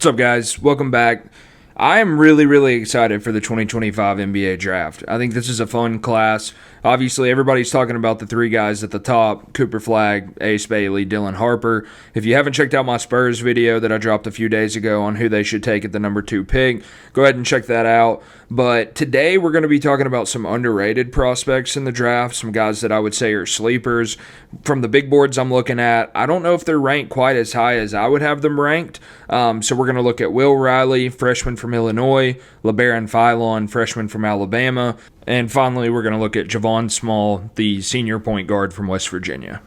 What's up, guys? Welcome back. I am really excited for the 2025 NBA draft. I think this is a fun class. Obviously, everybody's talking about the three guys at the top: Cooper Flagg, Ace Bailey, Dylan Harper. If you haven't checked out my Spurs video that I dropped a few days ago on who they should take at the number 2 pick, go ahead and check that out. But today we're going to be talking about some underrated prospects in the draft, some guys that I would say are sleepers. From the big boards I'm looking at, I don't know if they're ranked quite as high as I would have them ranked. So we're going to look at Will Riley, freshman from Illinois, Labaron Philon, freshman from Alabama, and finally we're going to look at Javon Small, the senior point guard from West Virginia.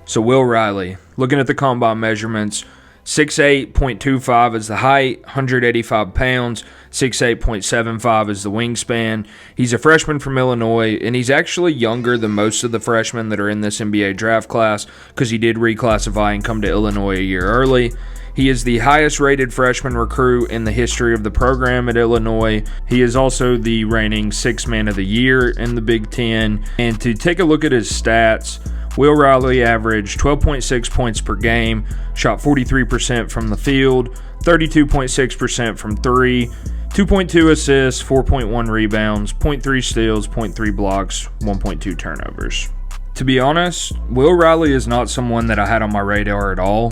So Will Riley, looking at the combine measurements, 6'8", is the height, 185 pounds, 6'8", is the wingspan. He's a freshman from Illinois, and he's actually younger than most of the freshmen that are in this NBA draft class because he did reclassify and come to Illinois a year early. He is the highest rated freshman recruit in the history of the program at Illinois. He is also the reigning 6th man of the year in the Big Ten. And to take a look at his stats, Will Riley averaged 12.6 points per game, shot 43% from the field, 32.6% from 3, 2.2 assists, 4.1 rebounds, 0.3 steals, 0.3 blocks, 1.2 turnovers. To be honest, Will Riley is not someone that I had on my radar at all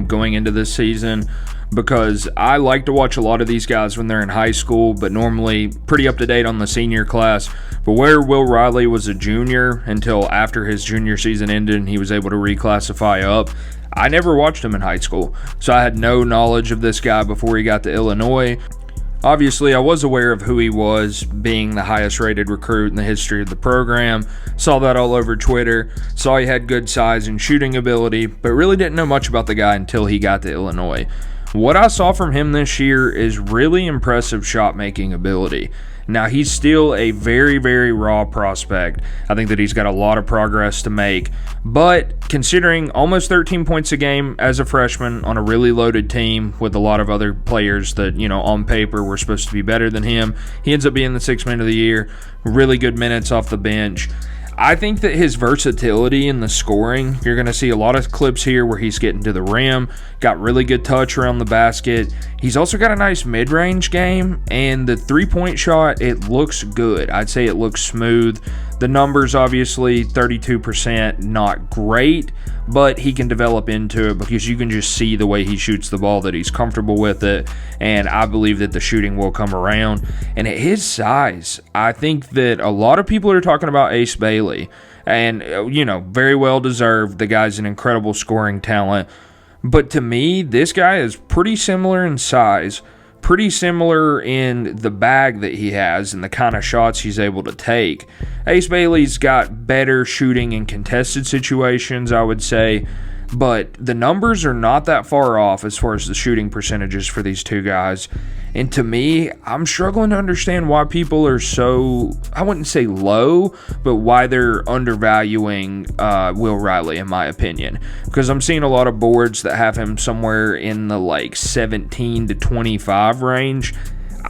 going into this season, because I like to watch a lot of these guys when they're in high school, but normally pretty up to date on the senior class. But where Will Riley was a junior until after his junior season ended and he was able to reclassify up, I never watched him in high school. So I had no knowledge of this guy before he got to Illinois. Obviously, I was aware of who he was, being the highest rated recruit in the history of the program. Saw that all over Twitter. Saw he had good size and shooting ability, but really didn't know much about the guy until he got to Illinois. What I saw from him this year is really impressive shot-making ability. Now, he's still a very raw prospect. I think that he's got a lot of progress to make. But considering almost 13 points a game as a freshman on a really loaded team with a lot of other players that, on paper were supposed to be better than him, he ends up being the 6th man of the year. Really good minutes off the bench. I think that his versatility in the scoring, you're going to see a lot of clips here where he's getting to the rim, got really good touch around the basket. He's also got a nice mid-range game, and the three-point shot, it looks good. I'd say it looks smooth. The numbers, obviously, 32%, not great, but he can develop into it because you can just see the way he shoots the ball that he's comfortable with it, and I believe that the shooting will come around. And at his size, I think that a lot of people are talking about Ace Bailey, and, very well deserved. The guy's an incredible scoring talent. But to me, this guy is pretty similar in size, pretty similar in the bag that he has and the kind of shots he's able to take. Ace Bailey's got better shooting in contested situations, I would say, but the numbers are not that far off as far as the shooting percentages for these two guys. And to me, I'm struggling to understand why people are so, I wouldn't say low, but why they're undervaluing Will Riley, in my opinion. Because I'm seeing a lot of boards that have him somewhere in the 17 to 25 range.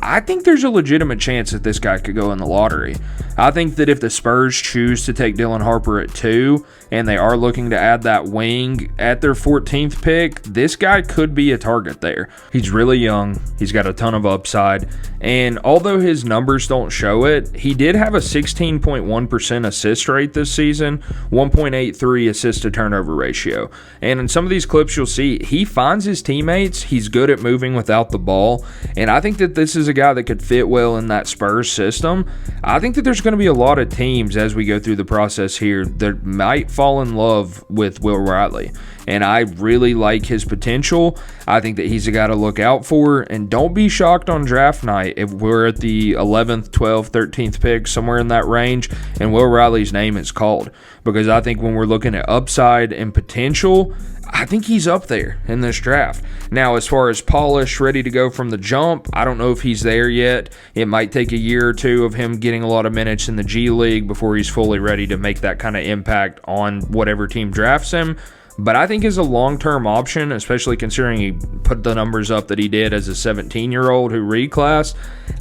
I think there's a legitimate chance that this guy could go in the lottery. I think that if the Spurs choose to take Dylan Harper at 2 and they are looking to add that wing at their 14th pick, this guy could be a target there. He's really young. He's got a ton of upside. And although his numbers don't show it, he did have a 16.1% assist rate this season, 1.83 assist to turnover ratio. And in some of these clips you'll see, he finds his teammates. He's good at moving without the ball. And I think that this is a guy that could fit well in that Spurs system. I think that there's going to be a lot of teams as we go through the process here that might fall in love with Will Riley. And I really like his potential. I think that he's a guy to look out for. And don't be shocked on draft night if we're at the 11th, 12th, 13th pick, somewhere in that range, and Will Riley's name is called. Because I think when we're looking at upside and potential, I think he's up there in this draft. Now, as far as polish, ready to go from the jump, I don't know if he's there yet. It might take a year or two of him getting a lot of minutes in the G League before he's fully ready to make that kind of impact on whatever team drafts him. But I think as a long-term option, especially considering he put the numbers up that he did as a 17-year-old who reclassed,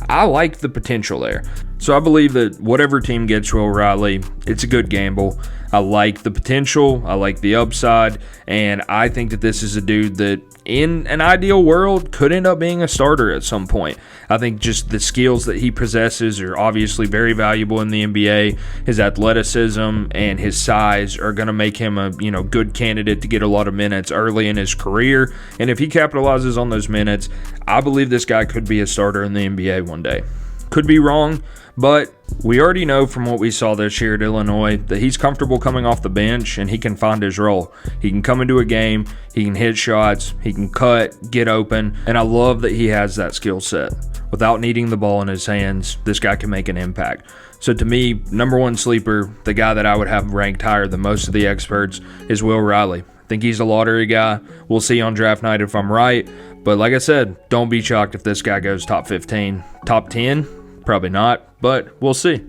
I like the potential there. So I believe that whatever team gets Will Riley, it's a good gamble. I like the potential, I like the upside, and I think that this is a dude that in an ideal world could end up being a starter at some point. I think just the skills that he possesses are obviously very valuable in the NBA. His athleticism and his size are going to make him a good candidate to get a lot of minutes early in his career. And if he capitalizes on those minutes, I believe this guy could be a starter in the NBA one day. Could be wrong, but we already know from what we saw this year at Illinois that he's comfortable coming off the bench and he can find his role. He can come into a game, he can hit shots, he can cut, get open, and I love that he has that skill set. Without needing the ball in his hands, this guy can make an impact. So to me, number one sleeper, the guy that I would have ranked higher than most of the experts, is Will Riley. I think he's a lottery guy. We'll see on draft night if I'm right. But like I said, don't be shocked if this guy goes top 15. Top 10? Probably not, but we'll see.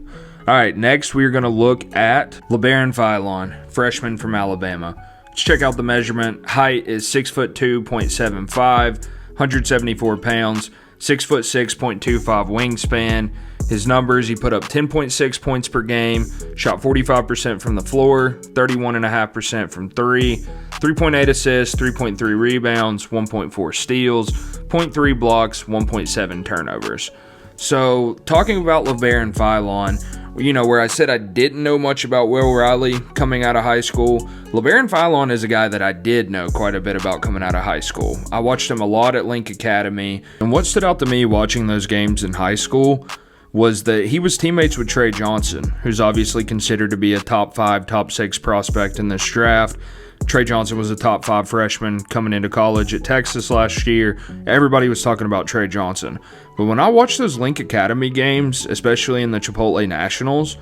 All right, next we're going to look at Labaron Philon, freshman from Alabama. Let's check out the measurement. Height is 6'2", 174 pounds, 6'6", wingspan. His numbers, he put up 10.6 points per game, shot 45% from the floor, 31.5% from three, 3.8 assists, 3.3 rebounds, 1.4 steals, 0.3 blocks, 1.7 turnovers. So, talking about Labaron Philon, where I said I didn't know much about Will Riley coming out of high school, Labaron Philon is a guy that I did know quite a bit about coming out of high school. I watched him a lot at Link Academy, and what stood out to me watching those games in high school was that he was teammates with Trey Johnson, who's obviously considered to be a top 5, top 6 prospect in this draft. Trey Johnson was a top 5 freshman coming into college at Texas last year. Everybody was talking about Trey Johnson. But when I watched those Link Academy games, especially in the Chipotle Nationals,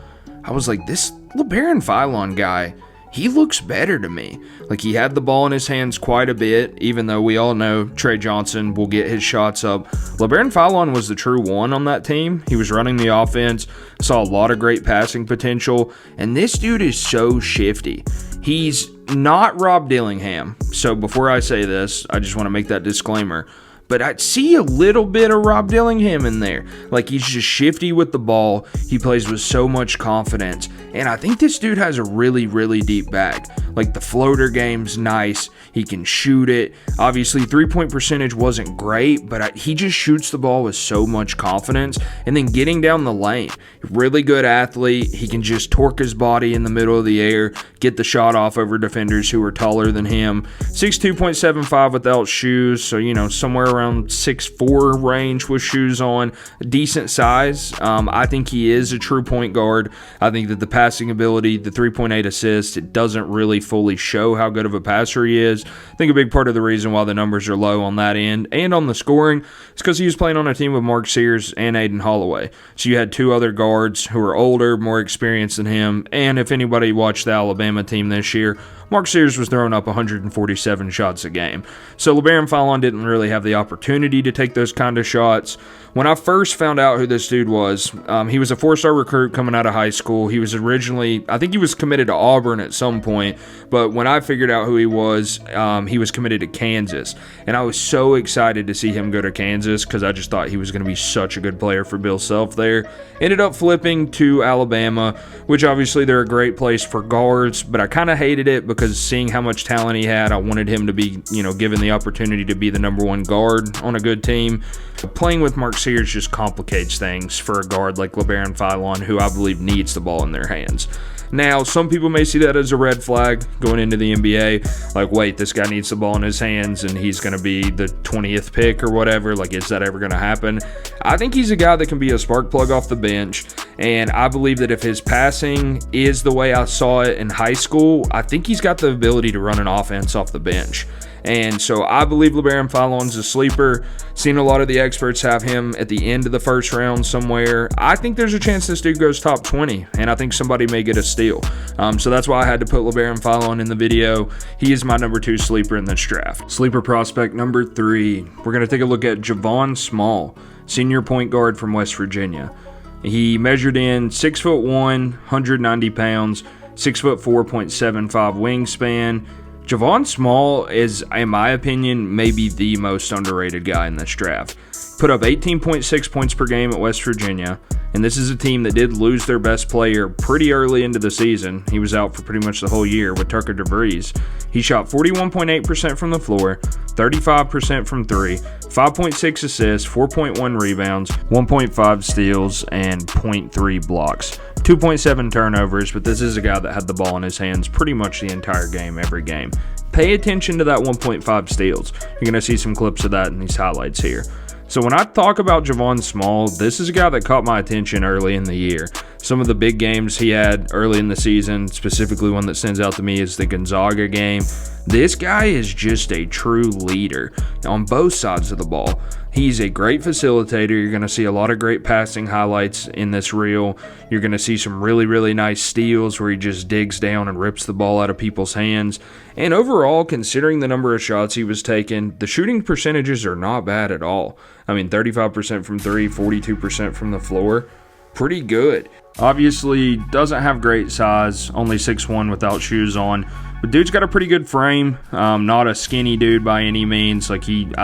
I was like, this Labaron Philon guy, he looks better to me. Like, he had the ball in his hands quite a bit, even though we all know Trey Johnson will get his shots up. Labaron Philon was the true one on that team. He was running the offense, saw a lot of great passing potential, and this dude is so shifty. He's not Rob Dillingham. So before I say this, I just want to make that disclaimer. But I see a little bit of Rob Dillingham in there. Like, he's just shifty with the ball. He plays with so much confidence. And I think this dude has a really, really deep bag. Like, the floater game's nice. He can shoot it. Obviously, three-point percentage wasn't great, but he just shoots the ball with so much confidence. And then getting down the lane. Really good athlete. He can just torque his body in the middle of the air, get the shot off over defenders who are taller than him. 6'2", without shoes. So, somewhere around 6'4" range with shoes on. Decent size. I think he is a true point guard. I think that the passing ability, the 3.8 assists, it doesn't really fully show how good of a passer he is. I think a big part of the reason why the numbers are low on that end and on the scoring is because he was playing on a team with Mark Sears and Aiden Holloway. So you had two other guards who are older, more experienced than him. And if anybody watched the Alabama team this year, Mark Sears was throwing up 147 shots a game. So Labaron Philon didn't really have the opportunity to take those kind of shots. When I first found out who this dude was, he was a 4-star recruit coming out of high school. He was originally, I think he was committed to Auburn at some point, but when I figured out who he was committed to Kansas. And I was so excited to see him go to Kansas because I just thought he was going to be such a good player for Bill Self there. Ended up flipping to Alabama, which obviously they're a great place for guards, but I kind of hated it because seeing how much talent he had, I wanted him to be, given the opportunity to be the number one guard on a good team. Playing with Mark Sears just complicates things for a guard like Labaron Philon, who I believe needs the ball in their hands. Now, some people may see that as a red flag going into the NBA. Like, wait, this guy needs the ball in his hands and he's going to be the 20th pick or whatever. Like, is that ever going to happen? I think he's a guy that can be a spark plug off the bench. And I believe that if his passing is the way I saw it in high school, I think he's got the ability to run an offense off the bench. And so I believe Labaron Philon's a sleeper. Seen a lot of the experts have him at the end of the first round somewhere. I think there's a chance this dude goes top 20, and I think somebody may get a steal. So that's why I had to put Labaron Philon in the video. He is my number 2 sleeper in this draft. Sleeper prospect number 3. We're going to take a look at Javon Small, senior point guard from West Virginia. He measured in 6'1", 190 pounds, 6'4", 0.75 wingspan. Javon Small is, in my opinion, maybe the most underrated guy in this draft. Put up 18.6 points per game at West Virginia, and this is a team that did lose their best player pretty early into the season. He was out for pretty much the whole year with Tucker DeVries. He shot 41.8% from the floor, 35% from three, 5.6 assists, 4.1 rebounds, 1.5 steals, and 0.3 blocks. 2.7 turnovers, but this is a guy that had the ball in his hands pretty much the entire game, every game. Pay attention to that 1.5 steals. You're going to see some clips of that in these highlights here. So when I talk about Javon Small, this is a guy that caught my attention early in the year. Some of the big games he had early in the season, specifically one that stands out to me is the Gonzaga game. This guy is just a true leader on both sides of the ball. He's a great facilitator. You're going to see a lot of great passing highlights in this reel. You're going to see some really, really nice steals where he just digs down and rips the ball out of people's hands. And overall, considering the number of shots he was taking, the shooting percentages are not bad at all. I mean, 35% from three, 42% from the floor. Pretty good. Obviously, doesn't have great size, only 6'1" without shoes on. But dude's got a pretty good frame. Not a skinny dude by any means. I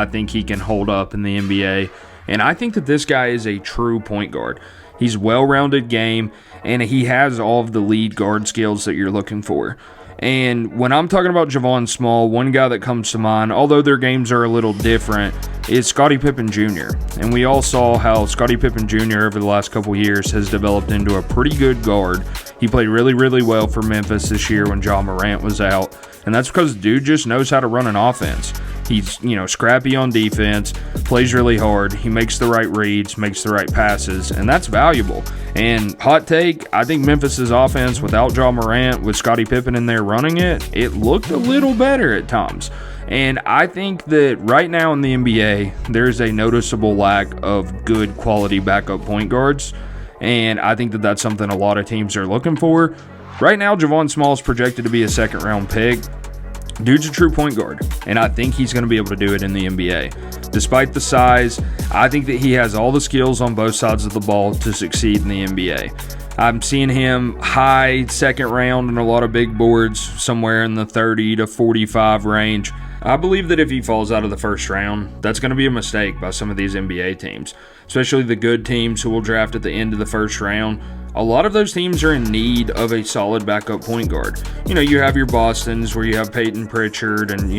think he can hold up in the NBA. And I think that this guy is a true point guard. He's well-rounded game, and he has all of the lead guard skills that you're looking for. And when I'm talking about Javon Small, one guy that comes to mind, although their games are a little different, is Scottie Pippen Jr. And we all saw how Scottie Pippen Jr. over the last couple years has developed into a pretty good guard. He played really, really well for Memphis this year when Ja Morant was out. And that's because dude just knows how to run an offense. He's, scrappy on defense, plays really hard. He makes the right reads, makes the right passes, and that's valuable. And hot take, I think Memphis's offense without Ja Morant, with Scottie Pippen in there running it, it looked a little better at times. And I think that right now in the NBA, there's a noticeable lack of good quality backup point guards. And I think that that's something a lot of teams are looking for. Right now, Javon Small is projected to be a second-round pick. Dude's a true point guard, and I think he's going to be able to do it in the NBA. Despite the size, I think that he has all the skills on both sides of the ball to succeed in the NBA. I'm seeing him high second round in a lot of big boards, somewhere in the 30 to 45 range. I believe that if he falls out of the first round, that's going to be a mistake by some of these NBA teams, especially the good teams who will draft at the end of the first round. A lot of those teams are in need of a solid backup point guard. You have your Bostons where you have Peyton Pritchard and,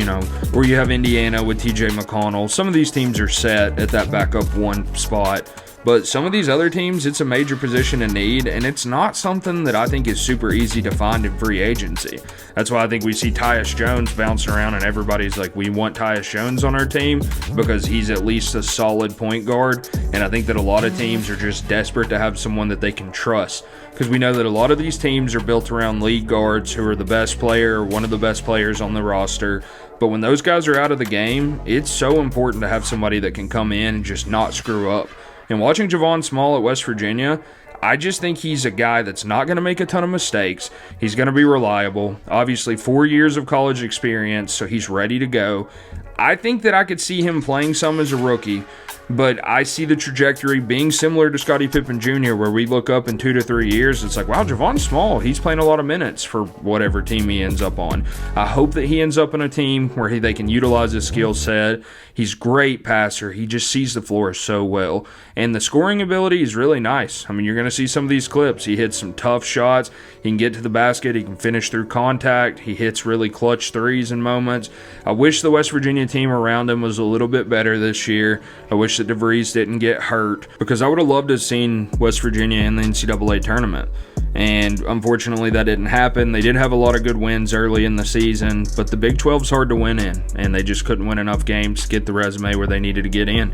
where you have Indiana with TJ McConnell. Some of these teams are set at that backup one spot. But some of these other teams, it's a major position in need, and it's not something that I think is super easy to find in free agency. That's why I think we see Tyus Jones bouncing around, and everybody's like, we want Tyus Jones on our team because he's at least a solid point guard. And I think that a lot of teams are just desperate to have someone that they can trust, because we know that a lot of these teams are built around lead guards who are the best player or one of the best players on the roster. But when those guys are out of the game, it's so important to have somebody that can come in and just not screw up. And watching Javon Small at West Virginia, I just think he's a guy that's not going to make a ton of mistakes. He's going to be reliable. Obviously, 4 years of college experience, so he's ready to go. I think that I could see him playing some as a rookie, but I see the trajectory being similar to Scottie Pippen Jr., where we look up in 2 to 3 years, it's like, wow, Javon Small, he's playing a lot of minutes for whatever team he ends up on. I hope that he ends up in a team where they can utilize his skill set. He's a great passer. He just sees the floor so well. And the scoring ability is really nice. I mean, you're going to see some of these clips. He hits some tough shots. He can get to the basket. He can finish through contact. He hits really clutch threes in moments. I wish the West Virginia team around him was a little bit better this year. I wish that DeVries didn't get hurt, because I would have loved to have seen West Virginia in the NCAA tournament. And unfortunately, that didn't happen. They did have a lot of good wins early in the season, but the Big 12's hard to win in, and they just couldn't win enough games to get the resume where they needed to get in.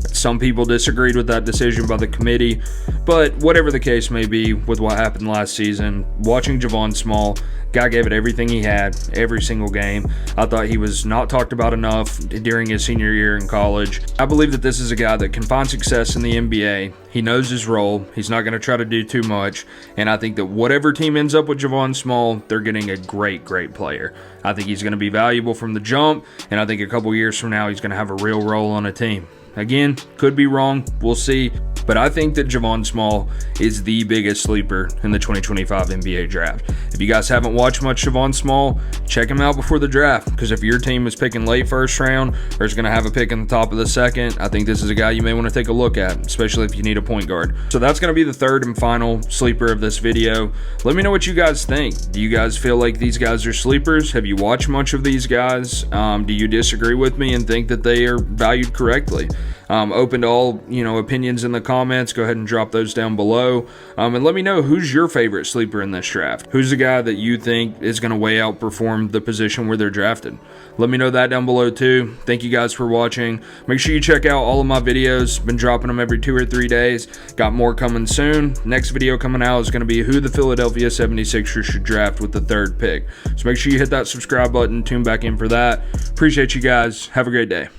Some people disagreed with that decision by the committee, but whatever the case may be with what happened last season, watching Javon Small, guy gave it everything he had, every single game. I thought he was not talked about enough during his senior year in college. I believe that this is a guy that can find success in the NBA. He knows his role. He's not going to try to do too much, and I think that whatever team ends up with Javon Small, they're getting a great, great player. I think he's going to be valuable from the jump, and I think a couple years from now, he's going to have a real role on a team. Again, could be wrong. We'll see. But I think that Javon Small is the biggest sleeper in the 2025 NBA draft. If you guys haven't watched much Javon Small, check him out before the draft, because if your team is picking late first round or is going to have a pick in the top of the second, I think this is a guy you may want to take a look at, especially if you need a point guard. So that's going to be the third and final sleeper of this video. Let me know what you guys think. Do you guys feel like these guys are sleepers? Have you watched much of these guys? Do you disagree with me and think that they are valued correctly? Open to all opinions in the comments. Go ahead and drop those down below, and let me know who's your favorite sleeper in this draft. Who's the guy that you think is going to way outperform the position where they're drafted? Let me know that down below too. Thank you guys for watching. Make sure you check out all of my videos. Been dropping them every 2 or 3 days. Got more coming soon. Next video coming out is going to be who the Philadelphia 76ers should draft with the 3rd pick. So make sure you hit that subscribe button. Tune back in for that. Appreciate you guys. Have a great day.